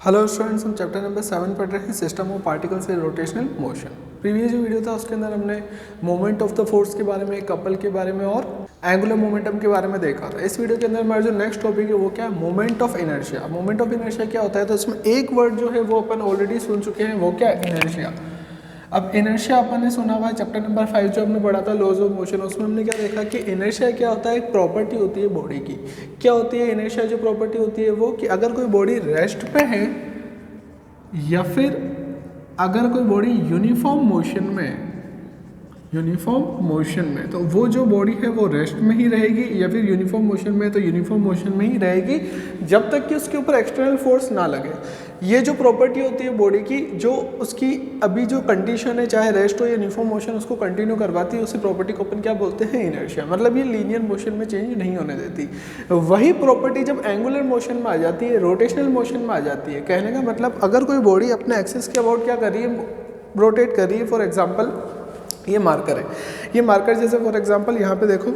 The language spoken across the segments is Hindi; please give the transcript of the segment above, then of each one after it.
हेलो स्टूडेंट्स, हम चैप्टर नंबर 7 पढ़ रहे हैं system of particles in rotational motion. Previous जो वीडियो था उसके अंदर हमने मोमेंट ऑफ द फोर्स के बारे में, कपल के बारे में और एंगुलर मोमेंटम के बारे में देखा था। इस वीडियो के अंदर हमारा जो नेक्स्ट टॉपिक है वो क्या है, moment of inertia. Moment of inertia क्या होता है, तो इसमें एक वर्ड जो है वो अपन ऑलरेडी सुन चुके हैं, वो क्या है, इनर्शिया। अब इनर्शिया अपन ने सुना हुआ है चैप्टर नंबर 5 जो हमने पढ़ा था लॉज ऑफ मोशन, उसमें हमने क्या देखा कि इनर्शिया क्या होता है, एक प्रॉपर्टी होती है बॉडी की। क्या होती है इनर्शिया, जो प्रॉपर्टी होती है वो कि अगर कोई बॉडी रेस्ट पे है या फिर अगर कोई बॉडी यूनिफॉर्म मोशन में तो वो जो बॉडी है वो रेस्ट में ही रहेगी, या फिर यूनिफॉर्म मोशन में तो यूनिफॉर्म मोशन में ही रहेगी जब तक कि उसके ऊपर एक्सटर्नल फोर्स ना लगे। ये जो प्रॉपर्टी होती है बॉडी की, जो उसकी अभी जो कंडीशन है, चाहे रेस्ट हो या यूनिफॉर्म मोशन, उसको कंटिन्यू करवाती है, उसी प्रॉपर्टी को अपन क्या बोलते हैं, इनर्शिया। मतलब ये लीनियर मोशन में चेंज नहीं होने देती। वही प्रॉपर्टी जब एंगुलर मोशन में आ जाती है, रोटेशनल मोशन में आ जाती है। कहने का मतलब अगर कोई बॉडी अपने एक्सिस के अबाउट क्या कर रही है, रोटेट कर रही है। फॉर एग्जाम्पल ये मार्कर है, ये मार्कर जैसे फॉर एग्जांपल यहाँ पे देखो,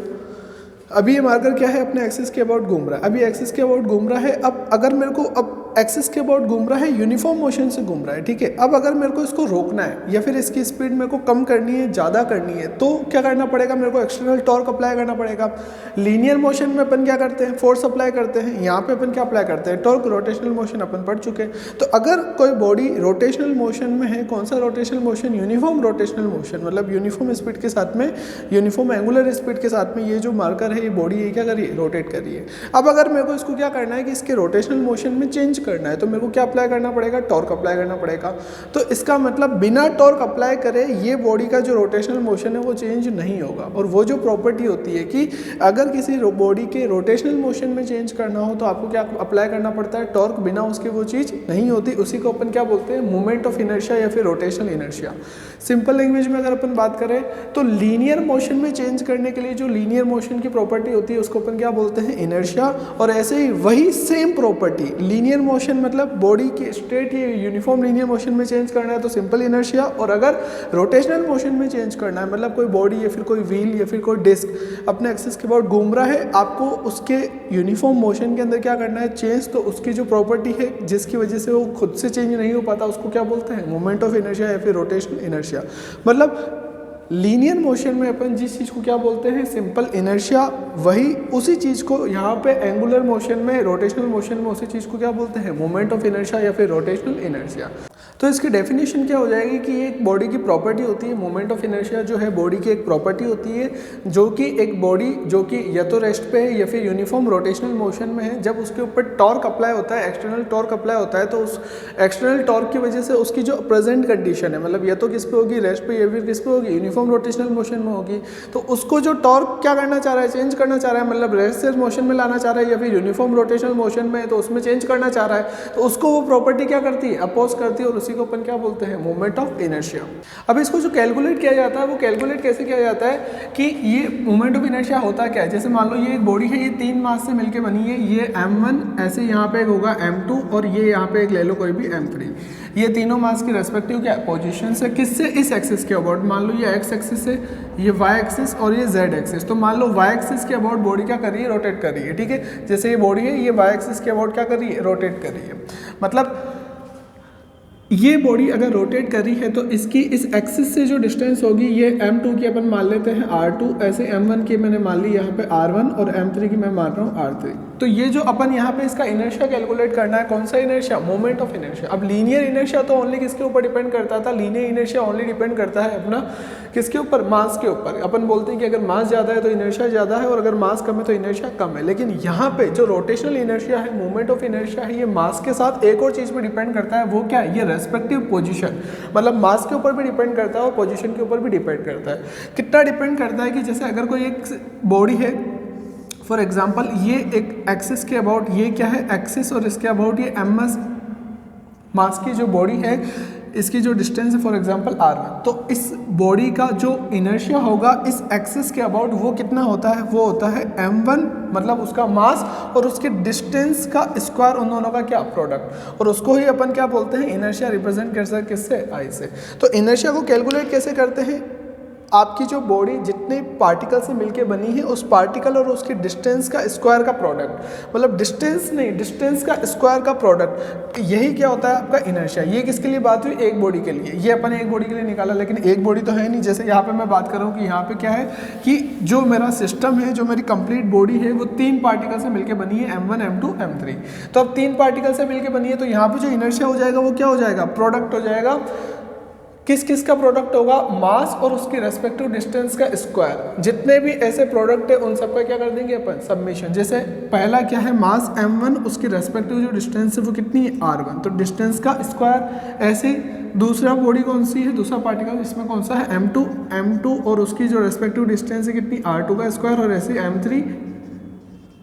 अभी ये मार्कर क्या है, अपने एक्सिस के अबाउट घूम रहा है। अभी एक्सिस के अबाउट घूम रहा है। अब अगर मेरे को, अब एक्सिस के अबाउट घूम रहा है, यूनिफॉर्म मोशन से घूम रहा है, ठीक है। अब अगर मेरे को इसको रोकना है या फिर इसकी स्पीड मेरे को कम करनी है, ज़्यादा करनी है, तो क्या करना पड़ेगा, मेरे को एक्सटर्नल टॉर्क अप्लाई करना पड़ेगा। लीनियर मोशन में अपन क्या करते हैं, फोर्स अप्लाई करते हैं। यहाँ पे अपन क्या अप्लाई करते हैं, टॉर्क। रोटेशनल मोशन अपन पढ़ चुके हैं। तो अगर कोई बॉडी रोटेशनल मोशन में है, कौन सा rotational motion, uniform rotational motion, मतलब यूनिफॉर्म स्पीड के साथ में, यूनिफॉर्म एंगुलर स्पीड के साथ में, ये जो मार्कर है, ये बॉडी ये क्या कर रही है, रोटेट कर रही है। अब अगर मेरे को इसको क्या करना है कि इसके रोटेशनल मोशन में चेंज करना है, तो मेरे को क्या अप्लाई करना पड़ेगा, टॉर्क अप्लाई करना पड़ेगा। तो इसका मतलब बिना टॉर्क अप्लाई करे ये बॉडी का जो रोटेशनल मोशन है वो चेंज नहीं होगा। और वो जो प्रॉपर्टी होती है कि अगर किसी बॉडी के रोटेशनल मोशन में चेंज करना हो तो आपको क्या अप्लाई करना पड़ता है, टॉर्क। बिना उसके वो चीज़ नहीं होती। उसी को अपन क्या बोलते हैं, मोमेंट ऑफ इनर्शिया या फिर रोटेशनल इनर्शिया। सिंपल लैंग्वेज में अगर अपन बात करें तो लीनियर मोशन में चेंज करने के लिए जो लीनियर मोशन की प्रॉपर्टी होती है उसको अपन क्या बोलते हैं, इनर्शिया। और ऐसे ही वही सेम प्रॉपर्टी लीनियर मोशन, मतलब बॉडी के स्ट्रेट या यूनिफॉर्म लीनियर मोशन में चेंज करना है तो सिंपल इनर्शिया। और अगर रोटेशनल मोशन में चेंज करना है, मतलब कोई बॉडी या फिर कोई व्हील या फिर कोई डिस्क अपने एक्सिस के अबाउट घूम रहा है, आपको उसके यूनिफॉर्म मोशन के अंदर क्या करना है, चेंज। तो उसकी जो प्रॉपर्टी है जिसकी वजह से वो खुद से चेंज नहीं हो पाता, उसको क्या बोलते हैं, मोमेंट ऑफ इनर्शिया या फिर रोटेशनल इनर्शिया। मतलब लीनियर मोशन में अपन जिस चीज़ को क्या बोलते हैं, सिंपल इनर्शिया, वही उसी चीज़ को यहाँ पे एंगुलर मोशन में, रोटेशनल मोशन में उसी चीज़ को क्या बोलते हैं, मोमेंट ऑफ इनर्शिया या फिर रोटेशनल इनर्शिया। तो इसकी डेफिनेशन क्या हो जाएगी कि ये एक बॉडी की प्रॉपर्टी होती है। मोमेंट ऑफ इनर्शिया जो है बॉडी की एक प्रॉपर्टी होती है, जो कि एक बॉडी जो कि या तो रेस्ट पे है या फिर यूनिफॉर्म रोटेशनल मोशन में है, जब उसके ऊपर टॉर्क अप्लाई होता है, एक्सटर्नल टॉर्क अप्लाई होता है, तो उस एक्सटर्नल टॉर्क की वजह से उसकी जो प्रेजेंट कंडीशन है, मतलब या तो किस पे होगी, रेस्ट पे, या फिर किस पे होगी, यूनिफॉर्म रोटेशनल मोशन में होगी। तो उसको जो टॉर्क क्या करना चाह रहा है, चेंज करना चाह रहा है, मतलब रेस्ट से मोशन में लाना चाह रहा है, या फिर यूनिफॉर्म रोटेशनल मोशन में है तो उसमें चेंज करना चाह रहा है, तो उसको वो प्रॉपर्टी क्या करती है, अपोज करती है, और उसी को अपन क्या बोलते हैं, मोमेंट ऑफ इनर्शिया। अब इसको जो कैलकुलेट किया जाता है वो कैलकुलेट कैसे किया जाता है कि ये मोमेंट ऑफ इनर्शिया होता क्या है। जैसे मान लो ये एक बॉडी है, ये 3 मास से मिलकर बनी है, ये m1, ऐसे यहाँ पे एक होगा m2, और ये यहाँ पे एक ले लो कोई भी m3। ये तीनों मास की रेस्पेक्टिव क्या पोजीशन से, किससे, इस एक्सिस के अबाउट। मान लो ये x एक्सिस है, ये y एक्सिस और ये z एक्सिस। तो मान लो y एक्सिस के अबाउट बॉडी क्या कर रही है, रोटेट कर रही है, ठीक है। जैसे ये बॉडी है, ये y एक्सिस के अबाउट क्या कर रही है, रोटेट कर रही है। मतलब ये बॉडी अगर रोटेट कर रही है तो इसकी इस एक्सिस से जो डिस्टेंस होगी, ये m2 की अपन मान लेते हैं r2, ऐसे m1 की मैंने मान ली यहाँ पे r1, और m3 की मैं मान रहा हूँ r3। तो ये जो अपन यहाँ पे इसका इनर्शिया कैलकुलेट करना है, कौन सा इनर्शिया, मोमेंट ऑफ इनर्शिया। अब लीनियर इनर्शिया तो ओनली किसके ऊपर डिपेंड करता था, लीनियर इनर्शिया ओनली डिपेंड करता है अपना किसके ऊपर, मास के ऊपर। अपन बोलते हैं कि अगर मास ज़्यादा है तो इनर्शिया ज़्यादा है, और अगर मास कम है तो इनर्शिया कम है। लेकिन यहाँ पे जो रोटेशनल इनर्शिया है, मोमेंट ऑफ इनर्शिया है, ये मास के साथ एक और चीज़ पे डिपेंड करता है, वो क्या है, ये रेस्पेक्टिव पोजीशन। मतलब मास के ऊपर भी डिपेंड करता है और पोजीशन के ऊपर भी डिपेंड करता है। कितना डिपेंड करता है कि जैसे अगर कोई एक बॉडी है, फॉर एग्जांपल ये एक एक्सिस के अबाउट, ये क्या है, एक्सिस, और इसके अबाउट ये ms मास की जो बॉडी है, इसकी जो डिस्टेंस है फॉर एग्जांपल r1, तो इस बॉडी का जो इनर्शिया होगा इस एक्सिस के अबाउट वो कितना होता है, वो होता है m1, मतलब उसका मास और उसके डिस्टेंस का स्क्वायर, उन दोनों का क्या, प्रोडक्ट। और उसको ही अपन क्या बोलते हैं, इनर्शिया रिप्रेजेंट कर सकते किससे, I से। तो इनर्शिया को कैलकुलेट कैसे करते हैं, आपकी जो बॉडी जितने पार्टिकल से मिलके बनी है उस पार्टिकल और उसके डिस्टेंस का स्क्वायर का प्रोडक्ट, मतलब डिस्टेंस नहीं, डिस्टेंस का स्क्वायर का प्रोडक्ट, यही क्या होता है आपका इनर्शिया। ये किसके लिए बात हुई? एक बॉडी के लिए। ये अपन एक बॉडी के लिए निकाला, लेकिन एक बॉडी तो है नहीं। जैसे यहाँ पे मैं बात कर रहा हूँ कि यहाँ पे क्या है कि जो मेरा सिस्टम है, जो मेरी कंप्लीट बॉडी है, वो 3 पार्टिकल से मिलकर बनी है, M1 M2 M3। तो अब 3 पार्टिकल से मिलकर बनी है, तो यहाँ पे जो इनर्शिया हो जाएगा वो क्या हो जाएगा? प्रोडक्ट हो जाएगा। किस किस का प्रोडक्ट होगा? मास और उसके रेस्पेक्टिव डिस्टेंस का स्क्वायर। जितने भी ऐसे प्रोडक्ट है उन सबका क्या कर देंगे अपन? सब्मिशन। जैसे पहला क्या है? मास m1, उसकी रेस्पेक्टिव जो डिस्टेंस है वो कितनी है? r1, तो डिस्टेंस का स्क्वायर। ऐसे ही दूसरा बॉडी कौन सी है? दूसरा पार्टिकल इसमें कौन सा है? m2 और उसकी जो रेस्पेक्टिव डिस्टेंस है कितनी? r2 का स्क्वायर, और ऐसे m3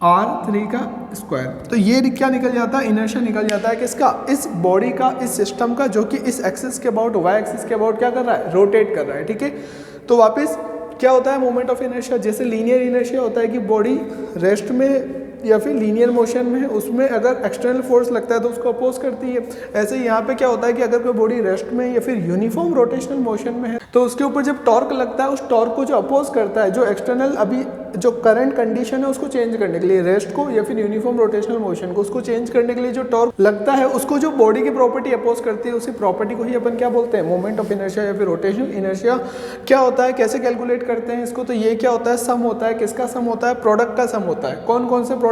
R3 का स्क्वायर। तो ये क्या निकल जाता है? इनर्शिया निकल जाता है किसका? इस बॉडी का, इस सिस्टम का, जो कि इस एक्सिस के अबाउट, वाई एक्सिस के अबाउट क्या कर रहा है? रोटेट कर रहा है। ठीक है, तो वापस क्या होता है? Moment of inertia. जैसे लीनियर इनर्शिया होता है कि बॉडी रेस्ट में या फिर लीनियर मोशन में है, उसमें अगर एक्सटर्नल फोर्स लगता है तो उसको अपोज करती है। ऐसे यहाँ पे क्या होता है कि अगर कोई बॉडी रेस्ट में या फिर यूनिफॉर्म रोटेशनल मोशन में है तो उसके ऊपर जब टॉर्क लगता है, उस टॉर्क को जो अपोज करता है, जो एक्सटर्नल अभी जो करंट कंडीशन है उसको चेंज करने के लिए, रेस्ट को या फिर यूनिफॉर्म रोटेशनल मोशन को, उसको चेंज करने के लिए जो टॉर्क लगता है, उसको जो बॉडी की प्रॉपर्टी अपोज करती है, उसी प्रॉपर्टी को ही अपन क्या बोलते हैं? मोमेंट ऑफ इनर्शिया या फिर रोटेशनल इनर्शिया। क्या होता है? कैसे कैलकुलेट करते हैं इसको? तो ये क्या होता है? सम होता है। किसका सम होता है? प्रोडक्ट का सम होता है। कौन कौन से प्रोडक्ट?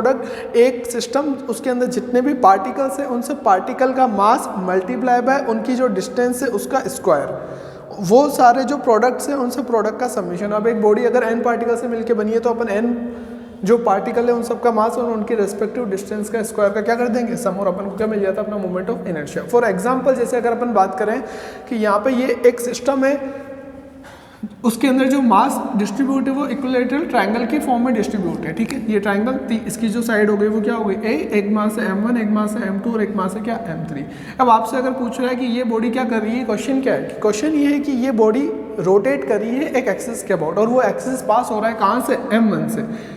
एक सिस्टम, उसके अंदर जितने भी पार्टिकल्स हैं उनसे पार्टिकल का मास मल्टीप्लाई बाय उनकी जो डिस्टेंस है उसका स्क्वायर, वो सारे जो प्रोडक्ट्स हैं उनसे प्रोडक्ट का समीशन। अब एक बॉडी अगर n पार्टिकल से मिलकर बनी है तो अपन n जो पार्टिकल है उन सब का मास और उनकी रेस्पेक्टिव डिस्टेंस का स्क्वायर का क्या कर देंगे? सम, और अपन को क्या मिल जाता है? अपना moment of inertia. For example, जैसे अगर अपन बात करें कि यहाँ पे ये एक सिस्टम है, उसके अंदर जो मास डिस्ट्रीब्यूट है वो इक्विलैटरल ट्रायंगल के फॉर्म में डिस्ट्रीब्यूट है। ठीक है, ये ट्रायंगल, इसकी जो साइड हो गई वो क्या हो गई? ए, एक मास है m1, एक मास है m2 और एक मास है क्या? m3। अब आपसे अगर पूछ रहा है कि ये बॉडी क्या कर रही है, क्वेश्चन क्या है? क्वेश्चन ये है कि ये बॉडी रोटेट कर रही है एक एक्सिस के अबाउट, और वो एक्सिस पास हो रहा है कहाँ से? m1 से।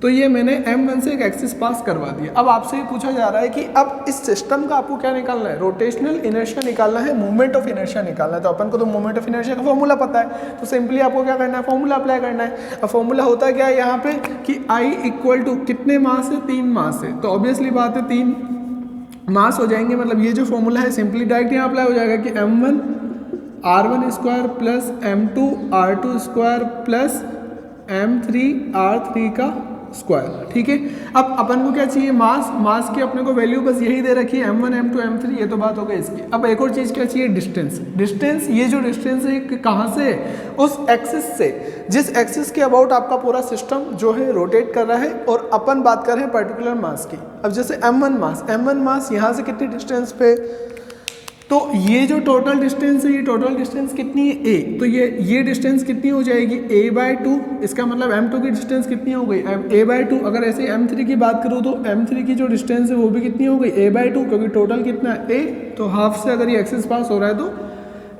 तो ये मैंने m1 से एक एक्सिस पास करवा दिया। अब आपसे ये पूछा जा रहा है कि अब इस सिस्टम का आपको क्या निकालना है? रोटेशनल इनर्शिया निकालना है, मूवमेंट ऑफ इनर्शिया निकालना है। तो अपन को तो मूवमेंट ऑफ इनर्शिया का फॉर्मूला पता है, तो सिंपली आपको क्या करना है? फॉर्मूला अप्लाई करना है। अब फॉर्मूला होता क्या है यहाँ पे कि I इक्वल टू कितने मास है? 3 मास है, तो ऑब्वियसली बात है 3 मास हो जाएंगे। मतलब ये जो फॉर्मूला है सिंपली डायरेक्ट यहाँ अप्लाई हो जाएगा कि m1 r1 square plus m2 r2 square plus m3 r3 का स्क्वायर। ठीक है, अब अपन को क्या चाहिए? मास। मास की अपने को वैल्यू बस यही दे रखी है, m1 m2 m3, ये तो बात हो गई इसकी। अब एक और चीज़ क्या चाहिए? डिस्टेंस। डिस्टेंस, ये जो डिस्टेंस है कहाँ से है? उस एक्सिस से, जिस एक्सिस के अबाउट आपका पूरा सिस्टम जो है रोटेट कर रहा है, और अपन बात कर रहे हैं पर्टिकुलर मास की। अब जैसे m1 मास यहाँ से कितनी डिस्टेंस पे? तो ये जो टोटल डिस्टेंस है, ये टोटल डिस्टेंस कितनी है? a। तो ये डिस्टेंस कितनी हो जाएगी? a/2। इसका मतलब m2 की डिस्टेंस कितनी हो गई? a/2। अगर ऐसे m3 की बात करूँ तो m3 की जो डिस्टेंस है वो भी कितनी हो गई? a/2, क्योंकि टोटल कितना है? a, तो हाफ से अगर ये एक्सिस पास हो रहा है तो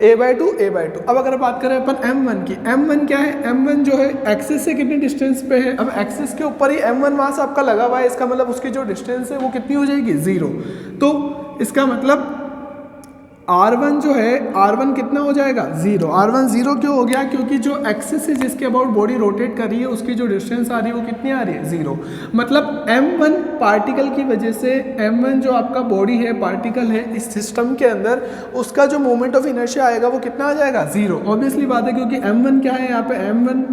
a/2। अब अगर बात करें अपन m1 की, m1 क्या है? m1 जो है एक्सिस से कितनी डिस्टेंस पे है? अब एक्सिस के ऊपर ही m1 मास आपका लगा हुआ है, इसका मतलब उसकी जो डिस्टेंस है वो कितनी हो जाएगी? 0। तो इसका मतलब R1 जो है, R1 कितना हो जाएगा? 0। R1 0 क्यों हो गया? क्योंकि जो एक्सिस है जिसके अबाउट बॉडी रोटेट कर रही है उसकी जो डिस्टेंस आ रही है वो कितनी आ रही है? 0। मतलब m1 पार्टिकल की वजह से, m1 जो आपका बॉडी है, पार्टिकल है इस सिस्टम के अंदर, उसका जो मोमेंट ऑफ इनर्शिया आएगा वो कितना आ जाएगा? 0। ऑब्वियसली बात है, क्योंकि m1 क्या है यहाँ पे? m1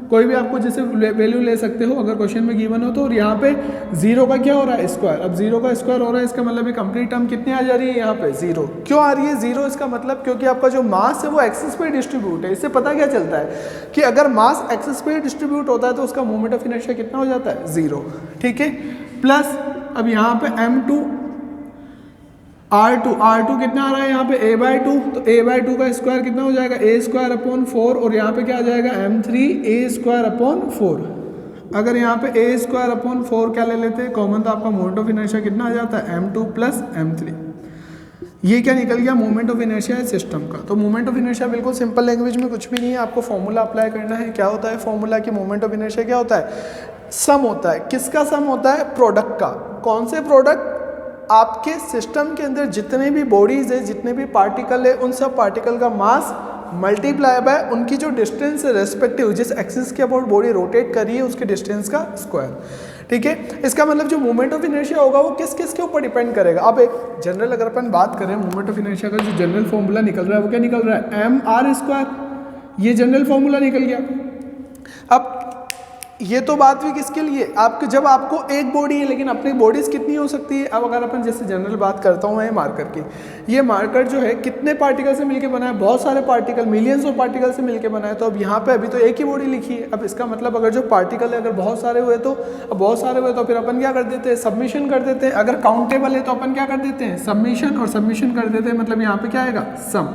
कोई भी आपको जैसे वैल्यू ले सकते हो अगर क्वेश्चन में गिवन हो तो, और यहाँ पे 0 का क्या हो रहा है? स्क्वायर। अब 0 का स्क्वायर हो रहा है, इसका मतलब ये कंप्लीट टर्म कितनी आ जा रही है यहाँ पे? 0। क्यों आ रही है 0? इसका मतलब क्योंकि आपका जो मास है वो एक्सिस पे डिस्ट्रीब्यूट है। इससे पता क्या चलता है कि अगर मास एक्सिस पे डिस्ट्रीब्यूट होता है तो उसका मोमेंट ऑफ इनर्शिया कितना हो जाता है? 0। ठीक है, प्लस अब यहाँ पे m2 R2 कितना आ रहा है यहाँ पे? a/2। तो a/2 का स्क्वायर कितना हो जाएगा? a²/4, और यहाँ पे क्या आ जाएगा? m3 a²/4। अगर यहाँ पे a²/4 क्या ले लेते हैं कॉमन, तो आपका मोमेंट ऑफ इनर्शिया कितना आ जाता है? m2 plus m3। ये क्या निकल गया? मोमेंट ऑफ इनर्शिया है सिस्टम का। तो मोमेंट ऑफ इनर्शिया बिल्कुल सिंपल लैंग्वेज में कुछ भी नहीं है, आपको फॉर्मूला अप्लाई करना है। क्या होता है फॉर्मूला कि मोमेंट ऑफ इनर्शिया क्या होता है? सम होता है। किसका सम होता है? प्रोडक्ट का। कौन से प्रोडक्ट? आपके सिस्टम के अंदर जितने भी बॉडीज है, जितने भी पार्टिकल है, उन सब पार्टिकल का मास मल्टीप्लाई बाय उनकी जो डिस्टेंस है रेस्पेक्टिव, जिस एक्सिस के अबाउट बॉडी रोटेट कर रही है उसके डिस्टेंस का स्क्वायर। ठीक है, इसका मतलब जो मोमेंट ऑफ इनर्शिया होगा वो किस किस के ऊपर डिपेंड करेगा। अब एक जनरल अगर अपन बात करें मोमेंट ऑफ इनर्शिया का जो जनरल फॉर्मूला निकल रहा है वो क्या निकल रहा है, mr²। ये जनरल फॉर्मूला निकल गया। अब ये तो बात हुई किसके लिए, आपके जब आपको एक बॉडी है लेकिन अपनी बॉडीज कितनी हो सकती है। अब अगर अपन जैसे जनरल बात करता हूँ मैं मार्कर की, ये मार्कर जो है कितने पार्टिकल से मिलके बना है, बहुत सारे पार्टिकल, मिलियंस ऑफ पार्टिकल से मिलके बना है। तो अब यहाँ पे अभी तो एक ही बॉडी लिखी है। अब इसका मतलब अगर जो पार्टिकल है अगर बहुत सारे हुए तो फिर अपन क्या कर देते हैं, सबमिशन कर देते हैं। अगर काउंटेबल है तो अपन क्या कर देते हैं, सबमिशन, और सबमिशन कर देते हैं मतलब यहाँ पे क्या आएगा, सम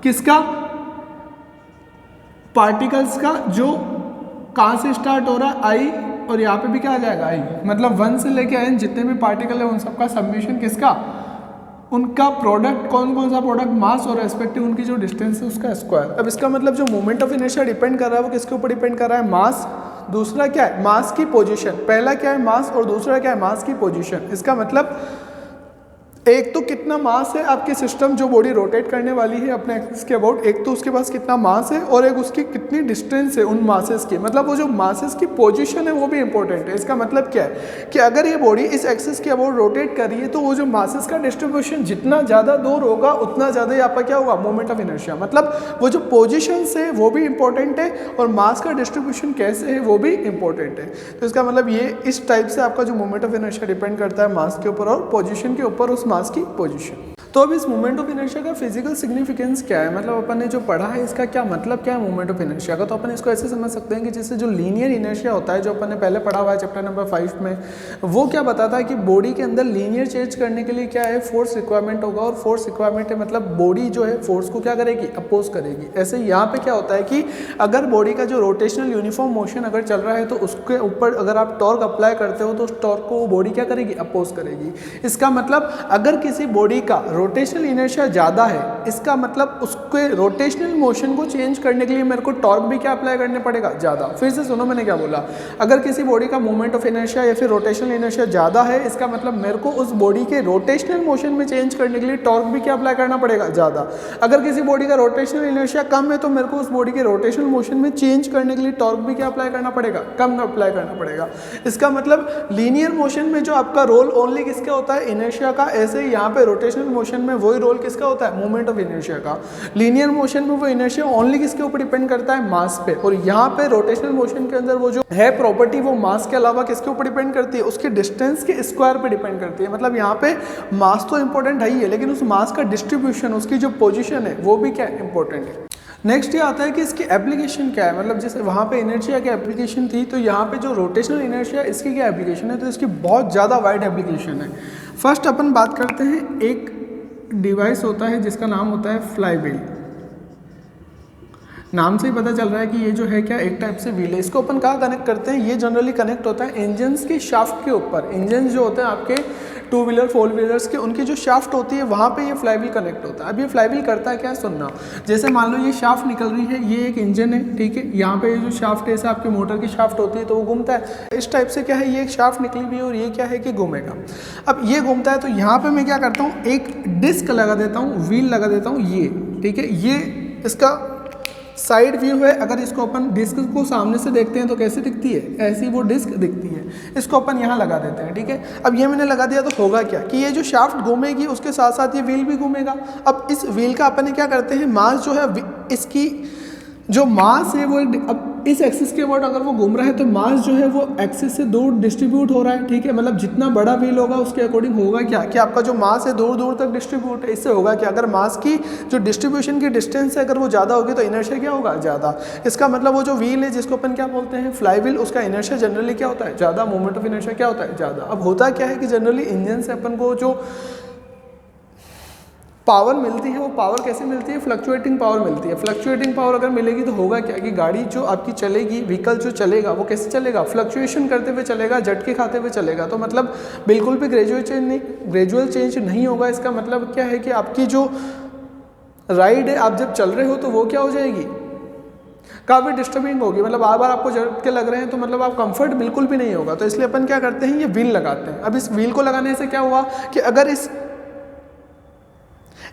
किसका, पार्टिकल्स का, जो कहाँ से स्टार्ट हो रहा है आई, और यहाँ पे भी क्या आ जाएगा आई, मतलब 1 से लेके n जितने भी पार्टिकल है उन सबका सबमिशन किसका, उनका प्रोडक्ट, कौन कौन सा प्रोडक्ट, मास और रेस्पेक्टिव उनकी जो डिस्टेंस है उसका स्क्वायर। अब इसका मतलब जो मोमेंट ऑफ इनर्शिया डिपेंड कर रहा है वो किसके ऊपर डिपेंड कर रहा है, मास, दूसरा क्या है मास की पोजीशन, पहला क्या है मास और दूसरा क्या है मास की पोजीशन। इसका मतलब एक तो कितना मास है आपके सिस्टम जो बॉडी रोटेट करने वाली है अपने एक्सिस के अबाउट, एक तो उसके पास कितना मास है और एक उसकी कितनी डिस्टेंस है उन मासेस की, मतलब वो जो मासेस की पोजीशन है वो भी इंपॉर्टेंट है। इसका मतलब क्या है कि अगर ये बॉडी इस एक्सिस के अबाउट रोटेट कर रही है तो वो जो मासेस का डिस्ट्रीब्यूशन जितना ज़्यादा दूर होगा उतना ज़्यादा यहाँ पर क्या होगा, मोमेंट ऑफ इनर्शिया। मतलब वो जो पोजिशन है वो भी इंपॉर्टेंट है और मास का डिस्ट्रीब्यूशन कैसे है वो भी इंपॉर्टेंट है। तो इसका मतलब ये इस टाइप से आपका जो मोमेंट ऑफ इनर्शिया डिपेंड करता है मास के ऊपर और पोजीशन के ऊपर, उस मास की पोजीशन। तो अब इस मोमेंट ऑफ इनर्शिया का फिजिकल सिग्निफिकेंस क्या है, मतलब अपन ने जो पढ़ा है इसका क्या मतलब क्या है मोमेंट ऑफ इनर्शिया का। तो अपन इसको ऐसे समझ सकते हैं कि जैसे जो लीनियर इनर्शिया होता है जो अपन ने पहले पढ़ा हुआ है चैप्टर नंबर 5 में, वो क्या बताता है कि बॉडी के अंदर लीनियर चेंज करने के लिए क्या है, फोर्स रिक्वायरमेंट होगा, और फोर्स रिक्वायरमेंट है मतलब बॉडी जो है फोर्स को क्या करेगी, अपोज करेगी। ऐसे यहाँ पे क्या होता है कि अगर बॉडी का जो रोटेशनल यूनिफॉर्म मोशन अगर चल रहा है तो उसके ऊपर अगर आप टॉर्क अप्लाई करते हो तो उस टॉर्क को वो बॉडी क्या करेगी, अपोज करेगी। इसका मतलब अगर किसी बॉडी का रोटेशनल इनर्शिया ज़्यादा है, इसका मतलब उसके रोटेशनल मोशन को चेंज करने के लिए मेरे को टॉर्क भी क्या अप्लाई करने पड़ेगा, ज़्यादा। फिर से सुनो मैंने क्या बोला, अगर किसी बॉडी का मोमेंट ऑफ इनर्शिया या फिर रोटेशनल इनर्शिया ज़्यादा है, इसका मतलब मेरे को उस बॉडी के रोटेशनल मोशन में चेंज करने के लिए टॉर्क भी क्या अप्लाई करना पड़ेगा, ज़्यादा। अगर किसी बॉडी का रोटेशनल इनर्शिया कम है तो मेरे को उस बॉडी के रोटेशनल मोशन में चेंज करने के लिए टॉर्क भी क्या अप्लाई करना पड़ेगा, कम अप्लाई करना पड़ेगा। इसका मतलब लीनियर मोशन में जो आपका रोल ओनली किसका होता है, इनर्शिया का। ऐसे यहाँ पे रोटेशनल मोशन में वही रोल किसका होता है, मोमेंट ऑफ इनर्शिया का। लीनियर मोशन में वो इनर्शिया ओनली किसके ऊपर डिपेंड करता है, मास पे। और यहाँ पे रोटेशनल मोशन के अंदर वो जो है प्रॉपर्टी वो मास के अलावा किसके ऊपर डिपेंड करती है, उसके डिस्टेंस के स्क्वायर पे डिपेंड करती है। मतलब यहाँ पे मास तो इंपॉर्टेंट है ही है, लेकिन उस मास का डिस्ट्रीब्यूशन, उसकी जो पोजिशन है वो भी क्या इंपॉर्टेंट है। नेक्स्ट ये आता है कि इसकी एप्लीकेशन क्या है, मतलब जैसे वहाँ पे इनर्शिया की एप्लीकेशन थी तो यहाँ पे जो रोटेशनल इनर्शिया इसकी क्या एप्लीकेशन है, तो इसकी बहुत ज़्यादा वाइड एप्लीकेशन है। फर्स्ट अपन बात करते हैं, एक डिवाइस होता है जिसका नाम होता है फ्लाई व्हील। नाम से ही पता चल रहा है कि ये जो है क्या एक टाइप से व्हील है। इसको अपन कहाँ कनेक्ट करते हैं, ये जनरली कनेक्ट होता है इंजन्स के शाफ्ट के ऊपर। इंजन जो होते हैं आपके 2 व्हीलर 4 व्हीलर्स के, उनकी जो शाफ्ट होती है वहाँ पे ये फ्लाई व्हील कनेक्ट होता है। अब ये फ्लाई व्हील करता है क्या, सुनना। जैसे मान लो ये शाफ्ट निकल रही है, ये एक इंजन है, ठीक है। यहाँ पे ये जो शाफ्ट है ऐसे आपके मोटर की शाफ्ट होती है तो वो घूमता है। इस टाइप से क्या है, ये एक शाफ्ट निकली हुई है और ये क्या है कि घूमेगा। अब ये घूमता है तो यहाँ पे मैं क्या करता हूँ, एक डिस्क लगा देता हूँ, व्हील लगा देता हूँ, ये ठीक है। ये इसका साइड व्यू है। अगर इसको अपन डिस्क को सामने से देखते हैं तो कैसे दिखती है, ऐसी वो डिस्क दिखती है। इसको अपन यहाँ लगा देते हैं, ठीक है। अब ये मैंने लगा दिया तो होगा क्या कि ये जो शाफ्ट घूमेगी उसके साथ साथ ये व्हील भी घूमेगा। अब इस व्हील का अपन क्या करते हैं, मास जो है इसकी जो मास है वो अब इस एक्सिस के अबाउट अगर वो घूम रहा है तो मास जो है वो एक्सिस से दूर डिस्ट्रीब्यूट हो रहा है, ठीक है। मतलब जितना बड़ा व्हील होगा उसके अकॉर्डिंग होगा क्या कि आपका जो मास है दूर दूर तक डिस्ट्रीब्यूट है। इससे होगा क्या, अगर मास की जो डिस्ट्रीब्यूशन की डिस्टेंस है अगर वो ज़्यादा होगी तो इनर्शिया क्या होगा, ज़्यादा। इसका मतलब वो जो व्हील है जिसको अपन क्या बोलते हैं, फ्लाई व्हील, उसका इनर्शिया जनरली क्या होता है, ज़्यादा। मोमेंट ऑफ इनर्शिया क्या होता है, ज़्यादा। अब होता क्या है कि जनरली इंजन से अपन को जो पावर मिलती है वो पावर कैसे मिलती है, फ्लक्चुएटिंग पावर मिलती है। फ्लक्चुएटिंग पावर अगर मिलेगी तो होगा क्या कि गाड़ी जो आपकी चलेगी, व्हीकल जो चलेगा वो कैसे चलेगा, फ्लक्चुएशन करते हुए चलेगा, झटके खाते हुए चलेगा। तो मतलब बिल्कुल भी ग्रेजुअल चेंज नहीं होगा। इसका मतलब क्या है कि आपकी जो राइड है आप जब चल रहे हो तो वो क्या हो जाएगी, काफ़ी डिस्टर्बिंग होगी। मतलब बार बार आपको झटके लग रहे हैं तो मतलब आप कंफर्ट बिल्कुल भी नहीं होगा। तो इसलिए अपन क्या करते हैं, ये व्हील लगाते हैं। अब इस व्हील को लगाने से क्या हुआ कि अगर इस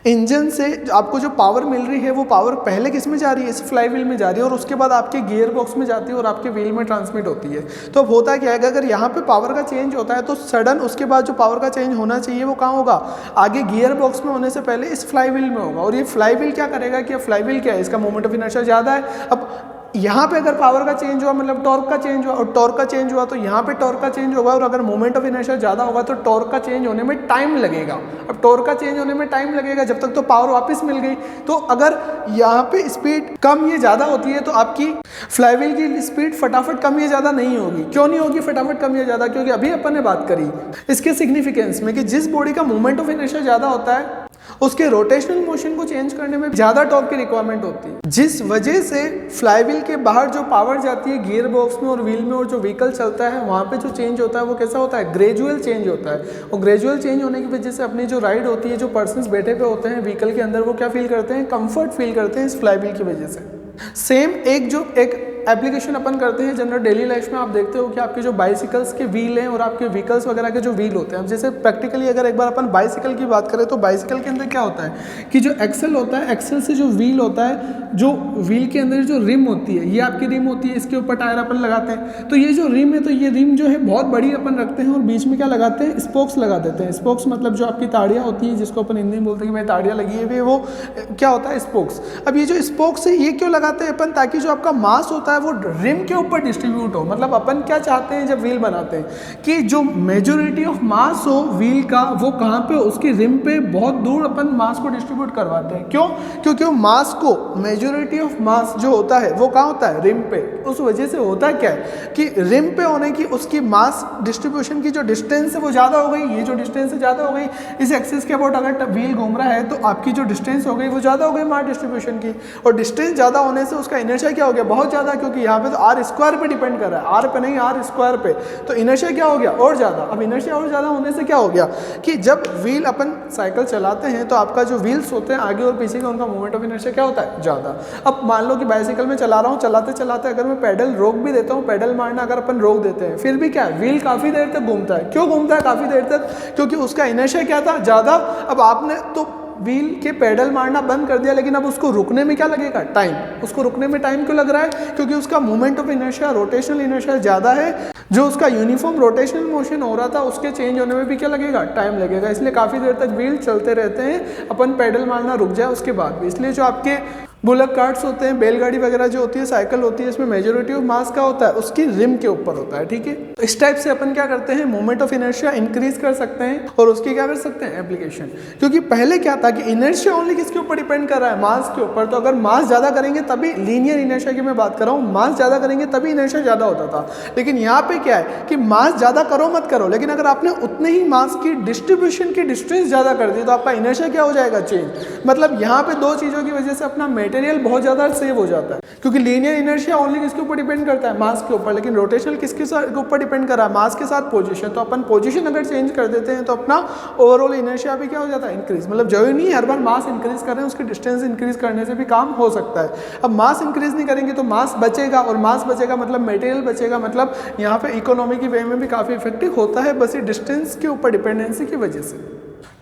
इंजन से आपको जो पावर मिल रही है वो पावर पहले किस में जा रही है, इस फ्लाई व्हील में जा रही है, और उसके बाद आपके गियर बॉक्स में जाती है और आपके व्हील में ट्रांसमिट होती है। तो अब होता क्या है कि अगर यहाँ पे पावर का चेंज होता है तो सडन उसके बाद जो पावर का चेंज होना चाहिए वो कहाँ होगा, आगे गियर बॉक्स में होने से पहले इस फ्लाई व्हील में होगा। और ये फ्लाई व्हील क्या करेगा कि फ्लाई व्हील क्या है, इसका मोमेंट ऑफ इनर्शिया ज़्यादा है। अब यहाँ पे अगर पावर का चेंज हुआ मतलब टॉर्क का चेंज हुआ, और टॉर्क का चेंज हुआ तो यहाँ पे टॉर्क का चेंज होगा, और अगर मोमेंट ऑफ इनर्शिया ज़्यादा होगा तो टॉर्क का चेंज होने में टाइम लगेगा। अब टॉर्क का चेंज होने में टाइम लगेगा जब तक तो पावर वापस मिल गई। तो अगर यहाँ पे स्पीड कम या ज़्यादा होती है तो आपकी फ्लाईव्हील की स्पीड फटाफट कम या ज़्यादा नहीं होगी। क्यों नहीं होगी फटाफट कम या ज़्यादा, क्योंकि अभी अपन ने बात करी इसके सिग्निफिकेंस में कि जिस बॉडी का मोमेंट ऑफ इनर्शिया ज़्यादा होता है उसके रोटेशनल मोशन को चेंज करने में ज़्यादा टॉर्क की रिक्वायरमेंट होती है, जिस वजह से फ्लाईव्हील के बाहर जो पावर जाती है गियर बॉक्स में और व्हील में, और जो व्हीकल चलता है वहाँ पे जो चेंज होता है वो कैसा होता है, ग्रेजुअल चेंज होता है। और ग्रेजुअल चेंज होने की वजह से अपनी जो राइड होती है, जो पर्सन्स बैठे पे होते हैं व्हीकल के अंदर, वो क्या फील करते हैं, कंफर्ट फील करते हैं इस फ्लाईव्हील की वजह से। सेम एक एप्लीकेशन अपन करते हैं जनरल डेली लाइफ में, आप देखते हो कि आपके जो बाइसिकल्स के व्हील हैं और आपके व्हीकल्स वगैरह के जो व्हील होते हैं, अब जैसे प्रैक्टिकली अगर एक बार अपन बाइसिकल की बात करें तो बाइसिकल के अंदर क्या होता है कि जो एक्सल होता है, एक्सल से जो व्हील होता है, जो व्हील के अंदर जो रिम होती है, ये आपकी रिम होती है, इसके ऊपर टायर अपन लगाते हैं। तो ये जो रिम है, तो ये रिम जो है बहुत बड़ी अपन रखते हैं और बीच में क्या लगाते हैं, स्पोक्स लगा देते हैं। स्पोक्स मतलब जो आपकी ताड़ियाँ होती हैं, जिसको अपन हिंदी में बोलते हैं कि भाई ताड़ियाँ लगी है, वो क्या होता है, स्पोक्स। अब ये जो स्पोक्स है ये क्यों लगाते हैं अपन, ताकि जो आपका मास होता है वो रिम के ऊपर डिस्ट्रीब्यूट हो। मतलब अपन क्या चाहते हैं जब व्हील बनाते हैं कि जो मेजॉरिटी ऑफ मास हो व्हील का वो कहाँ पे हो, उसकी रिम पे बहुत दूर अपन मास को डिस्ट्रीब्यूट करवाते हैं। क्यों, क्योंकि मास को मेजॉरिटी ऑफ मास जो होता है वो कहाँ होता है, रिम पे। उस वजह से होता क्या है कि रिम पे होने की उसकी मास डिस्ट्रीब्यूशन की जो डिस्टेंस है वो ज़्यादा हो गई। ये जो डिस्टेंस है ज़्यादा हो गई, इस एक्सिस के अबाउट अगर व्हील घूम रहा है तो आपकी जो डिस्टेंस हो गई वो ज़्यादा हो गई मास डिस्ट्रीब्यूशन की। और डिस्टेंस ज़्यादा होने से उसका इनर्शिया क्या हो गया, बहुत ज़्यादा, क्योंकि यहाँ पे तो आर स्क्वायर पे डिपेंड कर रहा है, आर पे नहीं आर स्क्वायर पे। तो इनर्शिया क्या हो गया, और ज़्यादा। अब इनर्शिया और ज़्यादा होने से क्या हो गया कि जब व्हील अपन साइकिल चलाते हैं तो आपका जो व्हील्स होते हैं आगे और पीछे का, उनका मोमेंट ऑफ इनर्शिया क्या होता है, ज़्यादा। अब मान लो कि बाइसिकल में चला रहा हूँ, चलाते चलाते अगर मैं पेडल रोक भी देता हूँ, पेडल मारना अगर अपन रोक देते हैं, फिर भी क्या है, व्हील काफ़ी देर तक घूमता है। क्यों घूमता है काफ़ी देर तक, क्योंकि उसका इनर्शिया क्या था, ज़्यादा। अब आपने तो व्हील के पेडल मारना बंद कर दिया, लेकिन अब उसको रुकने में क्या लगेगा, टाइम। उसको रुकने में टाइम क्यों लग रहा है, क्योंकि उसका moment of inertia, rotational inertia ज़्यादा है। जो उसका यूनिफॉर्म रोटेशनल मोशन हो रहा था उसके चेंज होने में भी क्या लगेगा, टाइम लगेगा। इसलिए काफ़ी देर तक व्हील चलते रहते हैं, अपन पेडल मारना रुक जाए उसके बाद भी। इसलिए जो आपके बुलक कार्ट्स होते हैं, बैलगाड़ी वगैरह जो होती है, साइकिल होती है, इसमें मेजॉरिटी ऑफ मास का होता है उसकी रिम के ऊपर होता है। ठीक है, तो इस टाइप से अपन क्या करते हैं, मोमेंट ऑफ इनर्शिया इंक्रीज कर सकते हैं और उसकी क्या कर सकते हैं, एप्लीकेशन। क्योंकि पहले क्या था कि इनर्शिया ओनली किसके ऊपर डिपेंड कर रहा है, मास के ऊपर। तो अगर मास ज़्यादा करेंगे तभी, लीनियर इनर्शिया की मैं बात कर रहा हूँ, मास ज़्यादा करेंगे तभी इनर्शिया ज़्यादा होता था। लेकिन यहाँ पे क्या है कि मास ज़्यादा करो मत करो, लेकिन अगर आपने उतने ही मास की डिस्ट्रीब्यूशन की डिस्टेंस ज़्यादा कर दी तो आपका इनर्शिया क्या हो जाएगा, चेंज। मतलब यहाँ पे दो चीज़ों की वजह से अपना मटेरियल बहुत ज़्यादा सेव हो जाता है। क्योंकि लीनियर इनर्शिया ओनली किसके ऊपर डिपेंड करता है, मास के ऊपर, लेकिन रोटेशनल किसके ऊपर डिपेंड कर रहा है, मास के साथ पोजीशन। तो अपन पोजीशन अगर चेंज कर देते हैं तो अपना ओवरऑल इनर्शिया भी क्या हो जाता है, इंक्रीज। मतलब जरूरी नहीं हर बार मास इंक्रीज कर रहे हैं, उसकी डिस्टेंस इंक्रीज करने से भी काम हो सकता है। अब मास इंक्रीज नहीं करेंगे तो मास बचेगा, और मास बचेगा मतलब मटेरियल बचेगा, मतलब यहाँ पे इकोनॉमी की वे में भी काफ़ी इफेक्टिव होता है, बस ये डिस्टेंस के ऊपर डिपेंडेंसी की वजह से।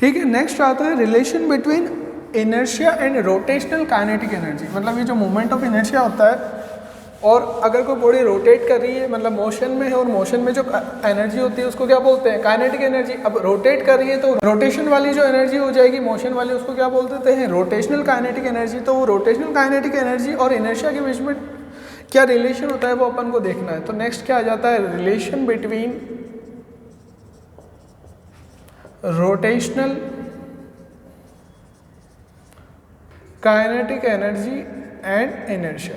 ठीक है, नेक्स्ट आता है relation between inertia and rotational kinetic energy. मतलब ये जो मोमेंट ऑफ इनर्शिया होता है, और अगर कोई बॉडी रोटेट कर रही है, मतलब मोशन में है, और मोशन में जो एनर्जी होती है उसको क्या बोलते हैं, काइनेटिक एनर्जी। अब रोटेट कर रही है तो रोटेशन वाली जो एनर्जी हो जाएगी, मोशन वाली, उसको क्या बोल देते हैं, रोटेशनल काइनेटिक एनर्जी। तो वो रोटेशनल काइनेटिक एनर्जी और इनर्शिया के बीच में क्या रिलेशन होता है वो अपन को देखना है। तो नेक्स्ट क्या आ जाता है, relation between rotational kinetic energy and inertia.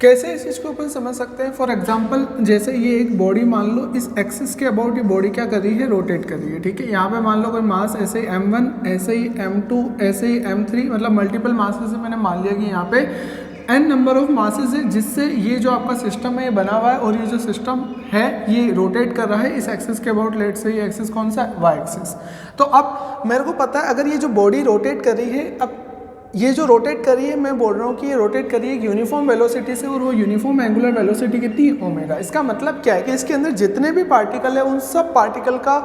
कैसे इस चीज़ को अपन समझ सकते हैं, फॉर एग्जांपल जैसे ये एक बॉडी मान लो, इस एक्सिस के अबाउट ये बॉडी क्या कर रही है, रोटेट कर रही है। ठीक है, यहाँ पे मान लो कोई मास ऐसे ही m1, ऐसे ही m2, ऐसे ही m3, मतलब मल्टीपल मासेस से मैंने मान लिया कि यहाँ पे n नंबर ऑफ मासेस है, जिससे ये जो आपका सिस्टम है ये बना हुआ है, और ये जो सिस्टम है ये रोटेट कर रहा है इस एक्सिस के अबाउट। लेट से ये एक्सिस कौन सा है, y एक्सिस। तो अब मेरे को पता है अगर ये जो बॉडी रोटेट कर रही है, अब ये जो रोटेट कर रही है, मैं बोल रहा हूँ कि ये रोटेट कर रही है यूनिफॉर्म वेलोसिटी से, और वो यूनिफॉर्म एंगुलर वेलोसिटी कितनी, ओमेगा। इसका मतलब क्या है कि इसके अंदर जितने भी पार्टिकल है उन सब पार्टिकल का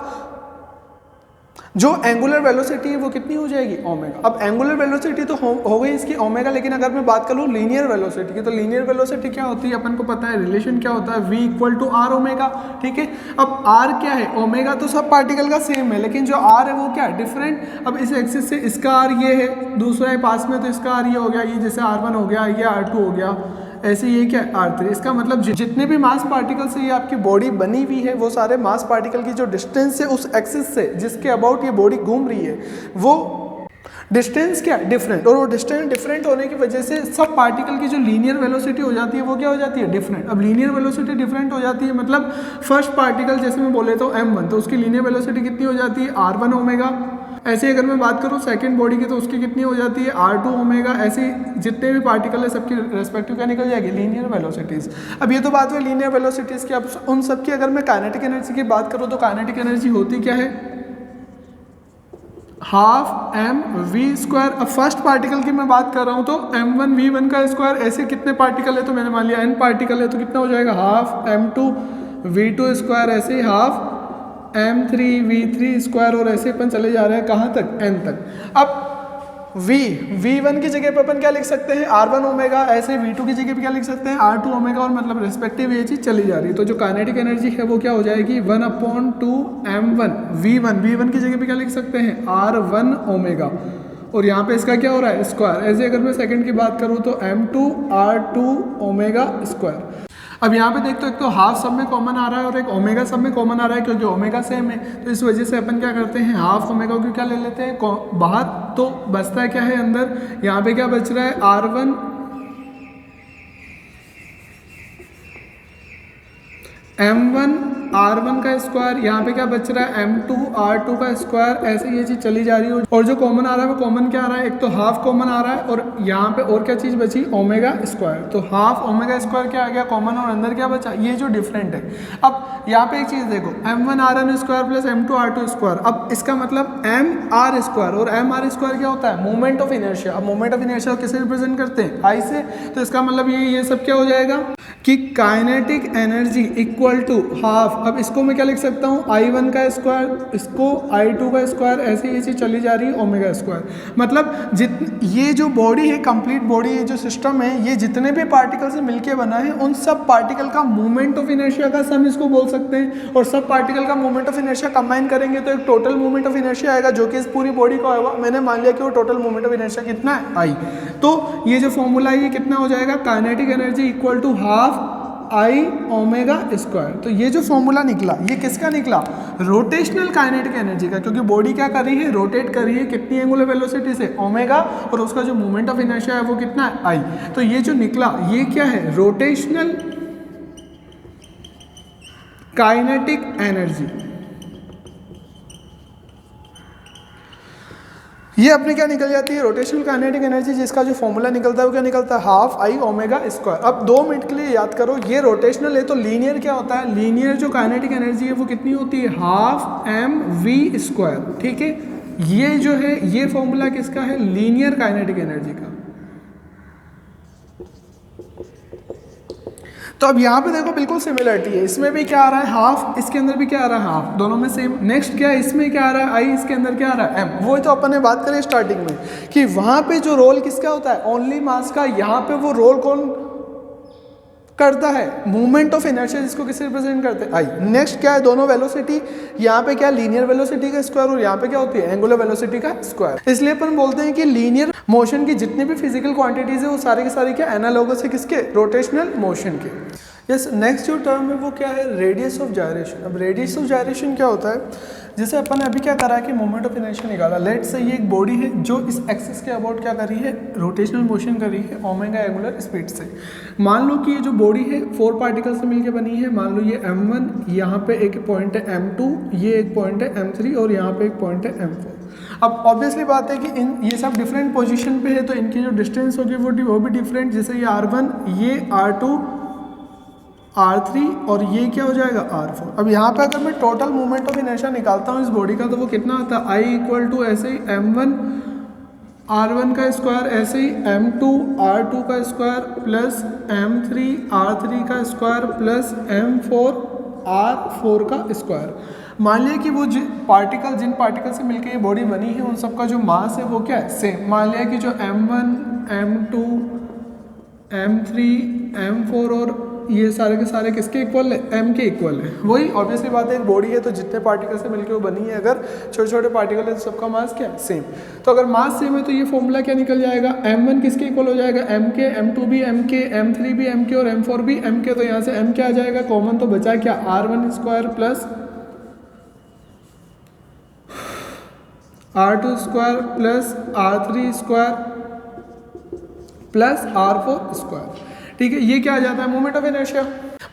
जो एंगुलर वेलोसिटी है वो कितनी हो जाएगी, ओमेगा। अब एंगुलर वेलोसिटी तो हो गई इसकी ओमेगा, लेकिन अगर मैं बात करूँ लीनियर वेलोसिटी की, तो लीनियर वेलोसिटी क्या होती है अपन को पता है, रिलेशन क्या होता है, v equal to R omega. ठीक है, अब r क्या है, ओमेगा तो सब पार्टिकल का सेम है, लेकिन जो r है वो क्या है, डिफरेंट। अब इस एक्सिस से इसका r ये है, दूसरा है पास में तो इसका r ये हो गया, ये जैसे r1 हो गया, ये r2 हो गया, ऐसे ये क्या है R3। इसका मतलब जितने भी मास पार्टिकल से ये आपकी बॉडी बनी हुई है, वो सारे मास पार्टिकल की जो डिस्टेंस है उस एक्सिस से जिसके अबाउट ये बॉडी घूम रही है, वो डिस्टेंस क्या डिफरेंट, और वो डिस्टेंस डिफरेंट होने की वजह से सब पार्टिकल की जो लीनियर वेलोसिटी हो जाती है वो क्या हो जाती है, डिफरेंट। अब लीनियर वेलोसिटी डिफरेंट हो जाती है मतलब फर्स्ट पार्टिकल जैसे मैं बोले तो m1, तो उसकी लीनियर वेलोसिटी कितनी हो जाती है, r1 ओमेगा। ऐसे अगर मैं बात करूँ सेकंड बॉडी की, तो उसकी कितनी हो जाती है, r2 ओमेगा। ऐसे जितने भी पार्टिकल है सबकी रेस्पेक्टिव क्या निकल जाएगी, लीनियर वेलोसिटीज़। अब ये तो बात हुई लीनियर वेलोसिटीज़ की। अब उन सबकी अगर मैं काइनेटिक एनर्जी की बात करूँ, तो काइनेटिक एनर्जी होती क्या है, हाफ एम वी स्क्वायर। अब फर्स्ट पार्टिकल की मैं बात कर रहा हूँ तो m1 v1 का स्क्वायर। ऐसे कितने पार्टिकल है, तो मैंने मान लिया n पार्टिकल है, तो कितना हो जाएगा, हाफ m2 v2 स्क्वायर, ऐसे ही हाफ m3 v3 स्क्वायर, और ऐसे अपन चले जा रहे हैं कहाँ तक, n तक। अब v1 की जगह पर अपन क्या लिख सकते हैं, r1 ओमेगा। ऐसे v2 की जगह पर क्या लिख सकते हैं, r2 ओमेगा, और मतलब रिस्पेक्टिव ये चीज़ चली जा रही है। तो जो काइनेटिक एनर्जी है वो क्या हो जाएगी, 1/2 m1 v1 की जगह पे क्या लिख सकते हैं, r1 ओमेगा, और यहाँ पे इसका क्या हो रहा है, स्क्वायर। ऐसे अगर मैं सेकंड की बात करूँ तो m2 r2 ओमेगा स्क्वायर। अब यहाँ पे देखते हो, एक तो हाफ सब में कॉमन आ रहा है और एक ओमेगा सब में कॉमन आ रहा है, क्योंकि ओमेगा सेम है। तो इस वजह से अपन क्या करते हैं, हाफ ओमेगा को क्या ले लेते हैं बाहर, तो बचता है क्या है अंदर, यहाँ पे क्या बच रहा है, r1 m1 r1 का स्क्वायर, यहाँ पे क्या बच रहा है, m2 r2 का स्क्वायर। ऐसे ये चीज़ चली जा रही है, और जो कॉमन आ रहा है वो कॉमन क्या आ रहा है, एक तो हाफ कॉमन आ रहा है, और यहाँ पे और क्या चीज़ बची, ओमेगा स्क्वायर। तो हाफ ओमेगा स्क्वायर क्या आ गया कॉमन, और अंदर क्या बचा, ये जो डिफरेंट है। अब यहाँ पे एक चीज़ देखो, m1 r1 square plus m2 r2 square. अब इसका मतलब m r स्क्वायर, और m r स्क्वायर क्या होता है, मोमेंट ऑफ इनर्शिया। अब मोमेंट ऑफ इनर्शिया किसे रिप्रेजेंट करते हैं, I से। तो इसका मतलब ये सब क्या हो जाएगा कि kinetic energy equal to half. अब इसको मैं क्या लिख सकता हूँ, I1 का स्क्वायर, इसको I2 का स्क्वायर, ऐसे ये चीज़ चली जा रही है, ओमेगा स्क्वायर। मतलब ये जो बॉडी है, कंप्लीट बॉडी, ये जो सिस्टम है, ये जितने भी पार्टिकल से मिलके बना है, उन सब पार्टिकल का मोमेंट ऑफ इनर्शिया का सम इसको बोल सकते हैं। और सब पार्टिकल का मोमेंट ऑफ इनर्शिया कंबाइन करेंगे तो एक टोटल मोमेंट ऑफ इनर्शिया आएगा, जो कि इस पूरी बॉडी का होगा। मैंने मान लिया कि वो टोटल मोमेंट ऑफ इनर्शिया कितना है, I। तो ये जो फॉर्मूला है ये कितना हो जाएगा, kinetic energy equal to half I omega square. तो ये जो फॉर्मूला निकला, ये किसका निकला, रोटेशनल काइनेटिक एनर्जी का, क्योंकि बॉडी क्या कर रही है, रोटेट कर रही है, कितनी एंगुलर वेलोसिटी से, ओमेगा, और उसका जो मोमेंट ऑफ इनर्शिया है वो कितना है, I। तो ये जो निकला ये क्या है, रोटेशनल काइनेटिक एनर्जी। ये अपने क्या निकल जाती है, रोटेशनल काइनेटिक एनर्जी, जिसका जो फॉर्मूला निकलता है वो क्या निकलता है, हाफ I ओमेगा स्क्वायर। अब 2 मिनट के लिए याद करो, ये रोटेशनल है, तो लीनियर क्या होता है, लीनियर जो काइनेटिक एनर्जी है वो कितनी होती है, हाफ mv स्क्वायर। ठीक है, ये जो है ये फॉर्मूला किसका है, लीनियर काइनेटिक एनर्जी का। तो अब यहाँ पे देखो बिल्कुल सिमिलरिटी है, इसमें भी क्या आ रहा है, हाफ, इसके अंदर भी क्या आ रहा है, हाफ, दोनों में सेम। नेक्स्ट क्या है, इसमें क्या आ रहा है, I, इसके अंदर क्या आ रहा है, m। वो तो अपन ने बात करी स्टार्टिंग में कि वहाँ पे जो रोल किसका होता है, ओनली मास का। यहाँ पे वो रोल कौन करता है, मूवमेंट ऑफ इनर्शिया, जिसको किसे रिप्रेजेंट करते हैं, I। नेक्स्ट क्या है, दोनों वेलोसिटी, यहाँ पे क्या लीनियर वेलोसिटी का स्क्वायर, और यहाँ पे क्या होती है, एंगुलर वेलोसिटी का स्क्वायर। इसलिए अपन बोलते हैं कि लीनियर मोशन की जितनी भी फिजिकल क्वांटिटीज है वो सारे के सारे क्या एनालॉगस है, किसके, रोटेशनल मोशन के। यस, नेक्स्ट जो टर्म है वो क्या है, रेडियस ऑफ जायरेशन। अब रेडियस ऑफ जायरेशन क्या होता है, जैसे अपन ने अभी क्या करा है कि मोमेंट ऑफ इनर्शिया निकाला। लेट से ये एक बॉडी है जो इस एक्सिस के अबाउट क्या कर रही है, रोटेशनल मोशन कर रही है ओमेगा एंगुलर स्पीड से। मान लो कि ये जो बॉडी है 4 पार्टिकल से मिलकर बनी है। मान लो ये m1, यहाँ पे एक पॉइंट है m2, ये एक पॉइंट है m3, और यहाँ पे एक पॉइंट है m4। अब ऑब्वियसली बात है कि ये सब डिफरेंट पोजीशन पे है, तो इनकी जो डिस्टेंस होगी वो भी डिफरेंट। जैसे ये r1, ये r2, R3, और ये क्या हो जाएगा, R4। अब यहाँ पे अगर मैं टोटल मूवमेंट ऑफ इनर्शिया निकालता हूँ इस बॉडी का, तो वो कितना आता है, I इक्वल टू ऐसे ही m1 r1 का स्क्वायर, ऐसे ही m2 r2 का स्क्वायर, प्लस m3 r3 का स्क्वायर, प्लस m4 r4 का स्क्वायर। मान लिया कि वो जिन पार्टिकल से मिलकर ये बॉडी बनी है उन सबका जो मास है वो क्या है, सेम। मान लिया कि जो m1 m2 m3 m4 और ये सारे के सारे किसके इक्वल है, m के इक्वल है। वही ऑब्वियसली बात है, एक बॉडी है तो जितने पार्टिकल से मिलकर वो बनी है, अगर छोटे छोटे पार्टिकल है तो सबका मास क्या है, सेम। तो अगर मास सेम है तो ये फॉर्मूला क्या निकल जाएगा, m1 किसके इक्वल हो जाएगा, m के, m2 भी m के, m3 भी m के और m4 भी m के। तो यहाँ से m क्या आ जाएगा, कॉमन तो बचा क्या, r1 square plus r2 square plus r3 square plus r4 square. ठीक है, ये क्या आ जाता है, मोमेंट ऑफ इनर्शिया।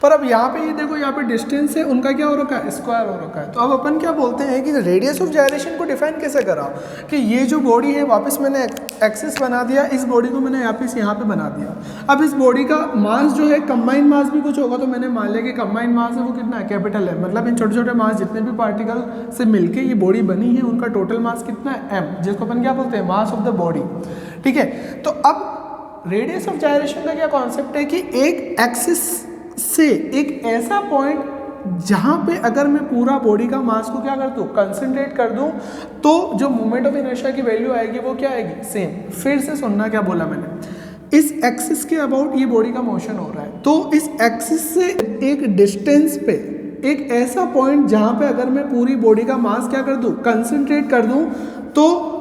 पर अब यहाँ पे ये देखो, यहाँ पे डिस्टेंस है उनका क्या हो रखा है, स्क्वायर हो रखा है। तो अब अपन क्या बोलते हैं कि रेडियस ऑफ जायरेशन को डिफाइन कैसे करा, कि ये जो बॉडी है वापस मैंने एक्सिस बना दिया, इस बॉडी को मैंने वापस यहाँ पे बना दिया। अब इस बॉडी का मास जो है, कंबाइंड मास भी कुछ होगा, तो मैंने मान लिया कि कंबाइंड मास है वो कितना है, कैपिटल है। मतलब इन छोटे छोटे मास जितने भी पार्टिकल से मिलकर ये बॉडी बनी है उनका टोटल मास कितना है, m, जिसको अपन क्या बोलते हैं, मास ऑफ द बॉडी। ठीक है, तो अब रेडियस ऑफ जायरेशन का क्या कॉन्सेप्ट है कि एक एक्सिस से एक ऐसा पॉइंट जहां पे अगर मैं पूरा बॉडी का मास को क्या कर दूं, कंसंट्रेट कर दूं, तो जो मोमेंट ऑफ इनर्शिया की वैल्यू आएगी वो क्या आएगी, सेम। फिर से सुनना क्या बोला मैंने, इस एक्सिस के अबाउट ये बॉडी का मोशन हो रहा है, तो इस एक्सिस से एक डिस्टेंस पे एक ऐसा पॉइंट जहां पे अगर मैं पूरी बॉडी का मास क्या कर दूं, कंसंट्रेट कर दूं, तो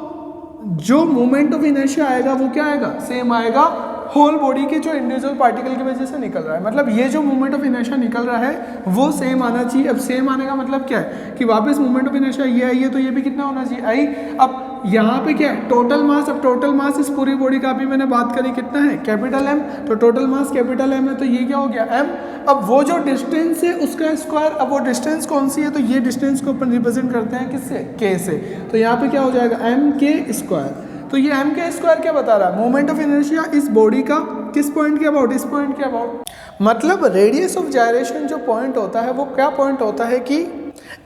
जो मोमेंट ऑफ इनर्शिया आएगा वो क्या आएगा, सेम आएगा होल बॉडी के जो इंडिविजुअल पार्टिकल की वजह से निकल रहा है। मतलब ये जो मोमेंट ऑफ इनर्शिया निकल रहा है वो सेम आना चाहिए। अब सेम आने का मतलब क्या है कि वापस मोमेंट ऑफ इनर्शिया ये आई है तो ये भी कितना होना चाहिए, आई। अब यहाँ पे क्या है, टोटल मास। अब टोटल मास इस पूरी बॉडी का भी मैंने बात करी कितना है, कैपिटल M। तो टोटल मास कैपिटल M है, तो ये क्या हो गया, m। अब वो जो डिस्टेंस है उसका स्क्वायर, अब वो डिस्टेंस कौन सी है, तो ये डिस्टेंस को अपन रिप्रेजेंट करते हैं किससे, k से। तो यहाँ पे क्या हो जाएगा, m के स्क्वायर। तो ये m के स्क्वायर क्या बता रहा है, मोमेंट ऑफ इनर्शिया इस बॉडी का किस पॉइंट के अबाउट, इस पॉइंट के अबाउट। मतलब रेडियस ऑफ जायरेशन जो पॉइंट होता है वो क्या पॉइंट होता है कि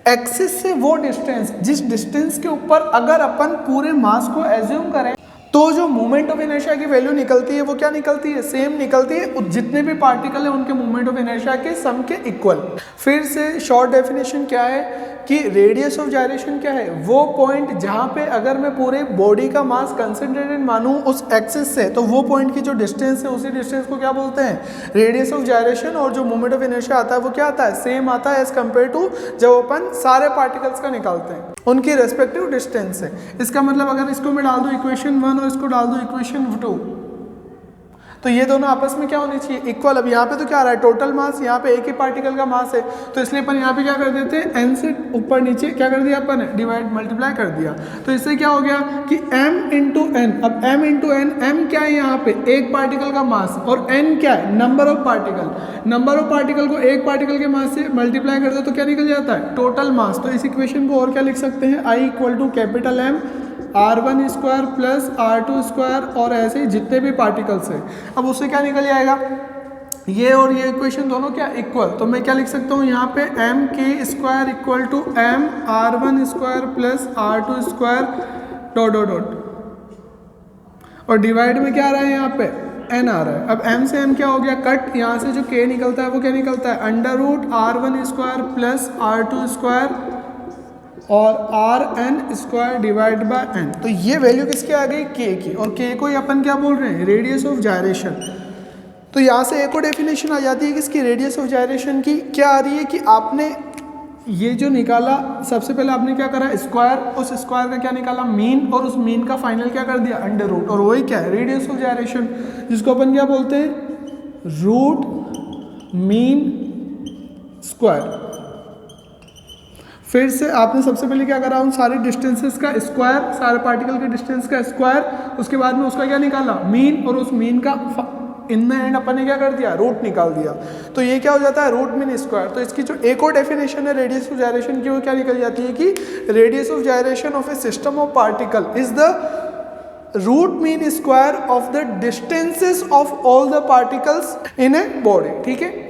एक्सिस से वो डिस्टेंस, जिस डिस्टेंस के ऊपर अगर अपन पूरे मास को एज्यूम करें तो जो मोमेंट ऑफ इनर्शिया की वैल्यू निकलती है वो क्या निकलती है, सेम निकलती है। जितने भी पार्टिकल है उनके मोमेंट ऑफ इनर्शिया के सम के इक्वल। फिर से शॉर्ट डेफिनेशन क्या है कि रेडियस ऑफ जायरेशन क्या है, वो पॉइंट जहां पे अगर मैं पूरे बॉडी का मास कंसंट्रेटेड मानूं उस एक्सिस से, तो वो पॉइंट की जो डिस्टेंस है उसी डिस्टेंस को क्या बोलते हैं, रेडियस ऑफ जायरेशन। और जो मोमेंट ऑफ इनर्शिया आता है वो क्या आता है, सेम आता है एज कम्पेयर टू जब अपन सारे पार्टिकल्स का निकालते हैं, उनकी रेस्पेक्टिव डिस्टेंस है। इसका मतलब अगर इसको मैं डाल दूं इक्वेशन 1 और इसको डाल दूं इक्वेशन 2, तो ये दोनों आपस में क्या होनी चाहिए, इक्वल। अब यहाँ पे तो क्या आ रहा है, टोटल मास, यहाँ पे एक ही पार्टिकल का मास है, तो इसलिए अपन यहाँ पे क्या कर देते हैं, n से ऊपर नीचे क्या कर दिया अपन, डिवाइड मल्टीप्लाई कर दिया। तो इससे क्या हो गया कि m इंटू एन। अब m इंटू एन, m क्या है यहाँ पे, एक पार्टिकल का मास, और n क्या है, number of particle. Number of particle को एक पार्टिकल के मास से मल्टीप्लाई कर दो तो क्या निकल जाता है, टोटल मास। तो इस इक्वेशन को और क्या लिख सकते हैं, I equal to capital M r1 square plus r2 square, और ऐसे ही जितने भी पार्टिकल्स हैं। अब उससे क्या निकल जाएगा, ये और ये इक्वेशन दोनों क्या इक्वल। तो मैं क्या लिख सकता हूँ यहाँ पे, m के square equal to m r1 square plus r2 square dot dot dot, और डिवाइड में क्या आ रहा है यहाँ पे, n आ रहा है। अब m से m क्या हो गया, कट, यहाँ से जो k निकलता है वो क्या निकलता है, under root r1 square plus r2 square और rn square divide by n। तो ये वैल्यू किसकी आ गई, k की, और k को ही अपन क्या बोल रहे हैं, रेडियस ऑफ जायरेशन। तो यहाँ से एक और डेफिनेशन आ जाती है कि इसकी रेडियस ऑफ जायरेशन की क्या आ रही है कि आपने ये जो निकाला, सबसे पहले आपने क्या करा, स्क्वायर, उस स्क्वायर का क्या निकाला, मीन, और उस मीन का फाइनल क्या कर दिया, अंडर रूट, और वही क्या है, रेडियस ऑफ जायरेशन, जिसको अपन क्या बोलते हैं, रूट मीन स्क्वायर। फिर से आपने सबसे पहले क्या करा, उन सारे डिस्टेंसेस का स्क्वायर, सारे पार्टिकल के डिस्टेंस का स्क्वायर, उसके बाद में उसका क्या निकाला, मीन, और उस मीन का इन द एंड अपन ने क्या कर दिया, रूट निकाल दिया। तो ये क्या हो जाता है, रूट मीन स्क्वायर। तो इसकी जो एक और डेफिनेशन है रेडियस ऑफ जायरेशन की, वो क्या निकल जाती है कि radius of gyration of a system of particle is the root mean square of the distances of all the particles in a body. ठीक है।